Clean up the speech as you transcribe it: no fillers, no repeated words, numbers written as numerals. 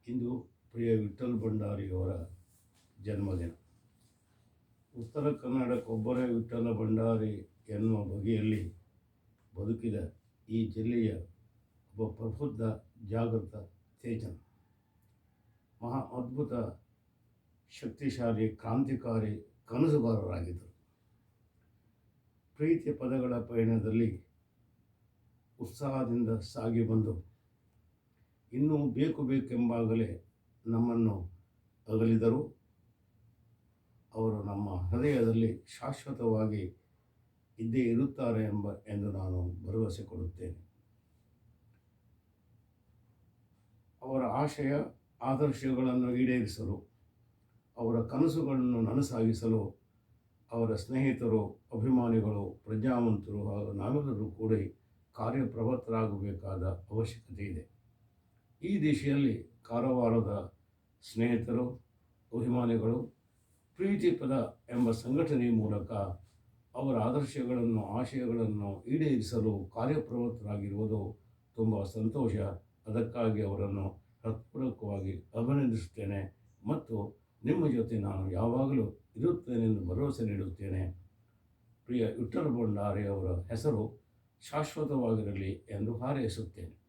ಇಂದು ಪ್ರಿಯ ವಿಠ್ಠಲ್ ಭಂಡಾರಿಯವರ ಜನ್ಮದಿನ. ಉತ್ತರ ಕನ್ನಡಕ್ಕೊಬ್ಬರೇ ವಿಠ್ಠಲ ಭಂಡಾರಿ ಎನ್ನುವ ಬಗೆಯಲ್ಲಿ ಬದುಕಿದ ಈ ಜಿಲ್ಲೆಯ ಒಬ್ಬ ಪ್ರಬುದ್ಧ ಜಾಗೃತ ಚೇತನ, ಮಹಾ ಅದ್ಭುತ ಶಕ್ತಿಶಾಲಿ ಕ್ರಾಂತಿಕಾರಿ ಕನಸುಗಾರರಾಗಿದ್ದರು. ಪ್ರೀತಿ ಪದಗಳ ಪಯಣದಲ್ಲಿ ಉತ್ಸಾಹದಿಂದ ಸಾಗಿ ಬಂದು ಇನ್ನೂ ಬೇಕೆಂಬಾಗಲೇ ನಮ್ಮನ್ನು ಅಗಲಿದರು. ಅವರು ನಮ್ಮ ಹೃದಯದಲ್ಲಿ ಶಾಶ್ವತವಾಗಿ ಇದ್ದೇ ಇರುತ್ತಾರೆ ಎಂದು ನಾನು ಭರವಸೆ ಕೊಡುತ್ತೇನೆ. ಅವರ ಆಶಯ ಆದರ್ಶಗಳನ್ನು ಈಡೇರಿಸಲು, ಅವರ ಕನಸುಗಳನ್ನು ನನಸಾಗಿಸಲು ಅವರ ಸ್ನೇಹಿತರು, ಅಭಿಮಾನಿಗಳು, ಪ್ರಜ್ಞಾವಂತರು ಹಾಗೂ ನಾವೆಲ್ಲರೂ ಕೂಡ ಕಾರ್ಯಪ್ರವೃತ್ತರಾಗಬೇಕಾದ ಅವಶ್ಯಕತೆ ಇದೆ. ಈ ದಿಶೆಯಲ್ಲಿ ಕಾರವಾರದ ಸ್ನೇಹಿತರು, ಅಭಿಮಾನಿಗಳು ಪ್ರೀತಿ ಪದ ಎಂಬ ಸಂಘಟನೆಯ ಮೂಲಕ ಅವರ ಆದರ್ಶಗಳನ್ನು, ಆಶಯಗಳನ್ನು ಈಡೇರಿಸಲು ಕಾರ್ಯಪ್ರವೃತ್ತರಾಗಿರುವುದು ತುಂಬ ಸಂತೋಷ. ಅದಕ್ಕಾಗಿ ಅವರನ್ನು ಹೃತ್ಪೂರ್ವಕವಾಗಿ ಅಭಿನಂದಿಸುತ್ತೇನೆ ಮತ್ತು ನಿಮ್ಮ ಜೊತೆ ನಾನು ಯಾವಾಗಲೂ ಇರುತ್ತೇನೆಂದು ಭರವಸೆ ನೀಡುತ್ತೇನೆ. ಪ್ರಿಯ ವಿಠ್ಠಲ ಭಂಡಾರಿ ಅವರ ಹೆಸರು ಶಾಶ್ವತವಾಗಿರಲಿ ಎಂದು ಹಾರೈಸುತ್ತೇನೆ.